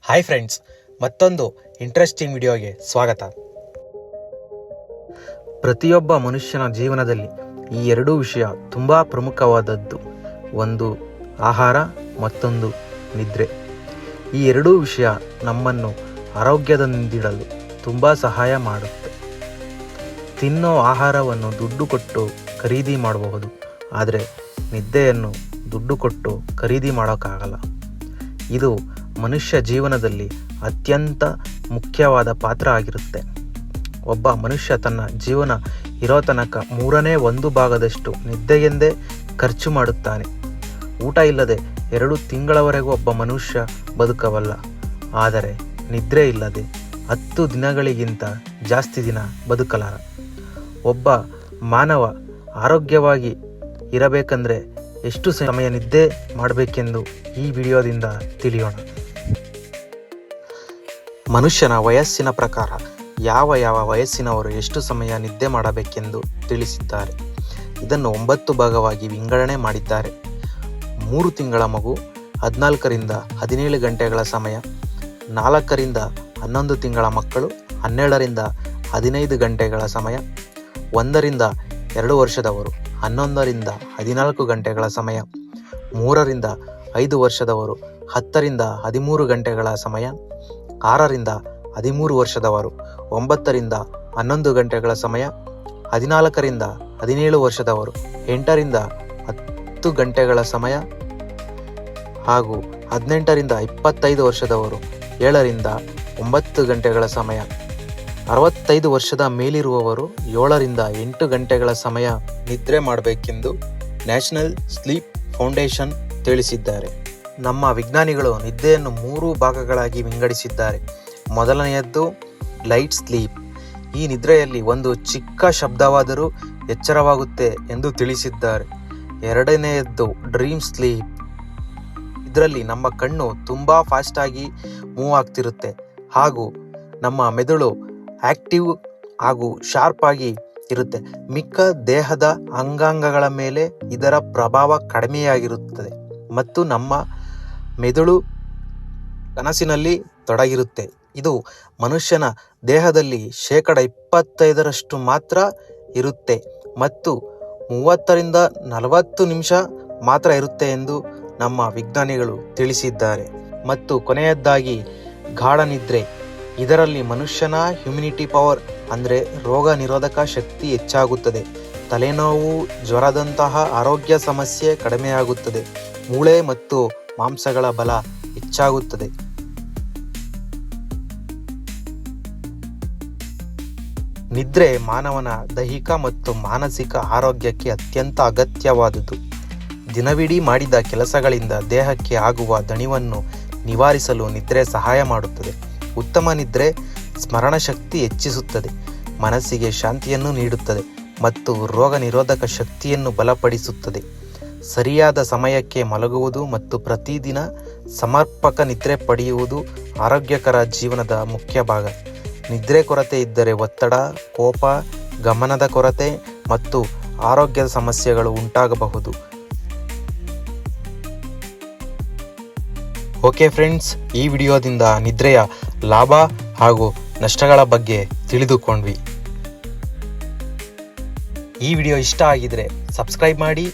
Hi friends, ಮತ್ತೊಂದು interesting ವಿಡಿಯೋಗೆ ಸ್ವಾಗತ. ಪ್ರತಿಯೊಬ್ಬ ಮನುಷ್ಯನ ಜೀವನದಲ್ಲಿ ಈ ಎರಡೂ ವಿಷಯ ತುಂಬ ಪ್ರಮುಖವಾದದ್ದು. ಒಂದು ಆಹಾರ, ಮತ್ತೊಂದು ನಿದ್ರೆ. ಈ ಎರಡೂ ವಿಷಯ ನಮ್ಮನ್ನು ಆರೋಗ್ಯದಿಂದಿಡಲು ತುಂಬ ಸಹಾಯ ಮಾಡುತ್ತೆ. ತಿನ್ನೋ ಆಹಾರವನ್ನು ದುಡ್ಡು ಕೊಟ್ಟು ಖರೀದಿ ಮಾಡಬಹುದು, ಆದರೆ ನಿದ್ದೆಯನ್ನು ದುಡ್ಡು ಕೊಟ್ಟು ಖರೀದಿ ಮಾಡೋಕ್ಕಾಗಲ್ಲ. ಇದು ಮನುಷ್ಯ ಜೀವನದಲ್ಲಿ ಅತ್ಯಂತ ಮುಖ್ಯವಾದ ಪಾತ್ರ ಆಗಿರುತ್ತೆ. ಒಬ್ಬ ಮನುಷ್ಯ ತನ್ನ ಜೀವನ ಇರೋ ತನಕ 1/3 ನಿದ್ದೆಗೆಂದೇ ಖರ್ಚು ಮಾಡುತ್ತಾನೆ. ಊಟ ಇಲ್ಲದೆ 2 ತಿಂಗಳವರೆಗೂ ಒಬ್ಬ ಮನುಷ್ಯ ಬದುಕಬಲ್ಲ. ಆದರೆ ನಿದ್ರೆ ಇಲ್ಲದೆ 10 ದಿನಗಳಿಗಿಂತ ಜಾಸ್ತಿ ದಿನ ಬದುಕಲಾರ. ಒಬ್ಬ ಮಾನವ ಆರೋಗ್ಯವಾಗಿ ಇರಬೇಕಂದ್ರೆ ಎಷ್ಟು ಸಮಯ ನಿದ್ದೆ ಮಾಡಬೇಕೆಂದು ಈ ವಿಡಿಯೋದಿಂದ ತಿಳಿಯೋಣ. ಮನುಷ್ಯನ ವಯಸ್ಸಿನ ಪ್ರಕಾರ ಯಾವ ವಯಸ್ಸಿನವರು ಎಷ್ಟು ಸಮಯ ನಿದ್ದೆ ಮಾಡಬೇಕೆಂದು ತಿಳಿಸಿದ್ದಾರೆ. ಇದನ್ನು 9 ಭಾಗವಾಗಿ ವಿಂಗಡಣೆ ಮಾಡಿದ್ದಾರೆ. 3 ತಿಂಗಳ ಮಗು 14ರಿಂದ 17 ಗಂಟೆಗಳ ಸಮಯ, 4ರಿಂದ 11 ತಿಂಗಳ ಮಕ್ಕಳು 12ರಿಂದ 15 ಗಂಟೆಗಳ ಸಮಯ, 1ರಿಂದ 2 ವರ್ಷದವರು 11ರಿಂದ 14 ಗಂಟೆಗಳ ಸಮಯ, 3ರಿಂದ 5 ವರ್ಷದವರು 10ರಿಂದ 13 ಗಂಟೆಗಳ ಸಮಯ, 6ರಿಂದ 13 ವರ್ಷದವರು 9ರಿಂದ 11 ಗಂಟೆಗಳ ಸಮಯ, 14ರಿಂದ 17 ವರ್ಷದವರು 8ರಿಂದ 10 ಗಂಟೆಗಳ ಸಮಯ ಹಾಗೂ 18ರಿಂದ 25 ವರ್ಷದವರು 7ರಿಂದ 9 ಗಂಟೆಗಳ ಸಮಯ. 65 ವರ್ಷದ ಮೇಲಿರುವವರು 7ರಿಂದ 8 ಗಂಟೆಗಳ ಸಮಯ ನಿದ್ರೆ ಮಾಡಬೇಕೆಂದು ನ್ಯಾಷನಲ್ ಸ್ಲೀಪ್ ಫೌಂಡೇಶನ್ ತಿಳಿಸಿದ್ದಾರೆ. ನಮ್ಮ ವಿಜ್ಞಾನಿಗಳು ನಿದ್ದೆಯನ್ನು 3 ಭಾಗಗಳಾಗಿ ವಿಂಗಡಿಸಿದ್ದಾರೆ. ಮೊದಲನೆಯದ್ದು ಲೈಟ್ ಸ್ಲೀಪ್. ಈ ನಿದ್ರೆಯಲ್ಲಿ ಒಂದು ಚಿಕ್ಕ ಶಬ್ದವಾದರೂ ಎಚ್ಚರವಾಗುತ್ತೆ ಎಂದು ತಿಳಿಸಿದ್ದಾರೆ. ಎರಡನೆಯದ್ದು ಡ್ರೀಮ್ ಸ್ಲೀಪ್. ಇದರಲ್ಲಿ ನಮ್ಮ ಕಣ್ಣು ತುಂಬ ಫಾಸ್ಟಾಗಿ ಮೂವ್ ಆಗ್ತಿರುತ್ತೆ ಹಾಗೂ ನಮ್ಮ ಮೆದುಳು ಆಕ್ಟಿವ್ ಹಾಗೂ ಶಾರ್ಪ್ ಆಗಿ ಇರುತ್ತೆ. ಮಿಕ್ಕ ದೇಹದ ಅಂಗಾಂಗಗಳ ಮೇಲೆ ಇದರ ಪ್ರಭಾವ ಕಡಿಮೆಯಾಗಿರುತ್ತದೆ ಮತ್ತು ನಮ್ಮ ಮೆದುಳು ಕನಸಿನಲ್ಲಿ ತೊಡಗಿರುತ್ತೆ. ಇದು ಮನುಷ್ಯನ ದೇಹದಲ್ಲಿ 25% ಮಾತ್ರ ಇರುತ್ತೆ ಮತ್ತು 30ರಿಂದ 40 ನಿಮಿಷ ಮಾತ್ರ ಇರುತ್ತೆ ಎಂದು ನಮ್ಮ ವಿಜ್ಞಾನಿಗಳು ತಿಳಿಸಿದ್ದಾರೆ. ಮತ್ತು ಕೊನೆಯದಾಗಿ ಗಾಢ ನಿದ್ರೆ. ಇದರಲ್ಲಿ ಮನುಷ್ಯನ ಇಮ್ಯುನಿಟಿ ಪವರ್ ಅಂದರೆ ರೋಗ ನಿರೋಧಕ ಶಕ್ತಿ ಹೆಚ್ಚಾಗುತ್ತದೆ. ತಲೆನೋವು, ಜ್ವರದಂತಹ ಆರೋಗ್ಯ ಸಮಸ್ಯೆ ಕಡಿಮೆಯಾಗುತ್ತದೆ. ಮೂಳೆ ಮತ್ತು ಮಾಂಸಗಳ ಬಲ ಹೆಚ್ಚಾಗುತ್ತದೆ. ನಿದ್ರೆ ಮಾನವನ ದೈಹಿಕ ಮತ್ತು ಮಾನಸಿಕ ಆರೋಗ್ಯಕ್ಕೆ ಅತ್ಯಂತ ಅಗತ್ಯವಾದುದು. ದಿನವಿಡೀ ಮಾಡಿದ ಕೆಲಸಗಳಿಂದ ದೇಹಕ್ಕೆ ಆಗುವ ದಣಿವನ್ನು ನಿವಾರಿಸಲು ನಿದ್ರೆ ಸಹಾಯ ಮಾಡುತ್ತದೆ. ಉತ್ತಮ ನಿದ್ರೆ ಸ್ಮರಣ ಶಕ್ತಿ ಹೆಚ್ಚಿಸುತ್ತದೆ, ಮನಸ್ಸಿಗೆ ಶಾಂತಿಯನ್ನು ನೀಡುತ್ತದೆ ಮತ್ತು ರೋಗ ನಿರೋಧಕ ಶಕ್ತಿಯನ್ನು ಬಲಪಡಿಸುತ್ತದೆ. ಸರಿಯಾದ ಸಮಯಕ್ಕೆ ಮಲಗುವುದು ಮತ್ತು ಪ್ರತಿದಿನ ಸಮರ್ಪಕ ನಿದ್ರೆ ಪಡೆಯುವುದು ಆರೋಗ್ಯಕರ ಜೀವನದ ಮುಖ್ಯ ಭಾಗ. ನಿದ್ರೆ ಕೊರತೆ ಇದ್ದರೆ ಒತ್ತಡ, ಕೋಪ, ಗಮನದ ಕೊರತೆ ಮತ್ತು ಆರೋಗ್ಯದ ಸಮಸ್ಯೆಗಳು ಉಂಟಾಗಬಹುದು. ಓಕೆ ಫ್ರೆಂಡ್ಸ್, ಈ ವಿಡಿಯೋದಿಂದ ನಿದ್ರೆಯ ಲಾಭ ಹಾಗೂ ನಷ್ಟಗಳ ಬಗ್ಗೆ ತಿಳಿದುಕೊಂಡ್ವಿ. ಈ ವಿಡಿಯೋ ಇಷ್ಟ ಆಗಿದ್ರೆ ಸಬ್ಸ್ಕ್ರೈಬ್ ಮಾಡಿ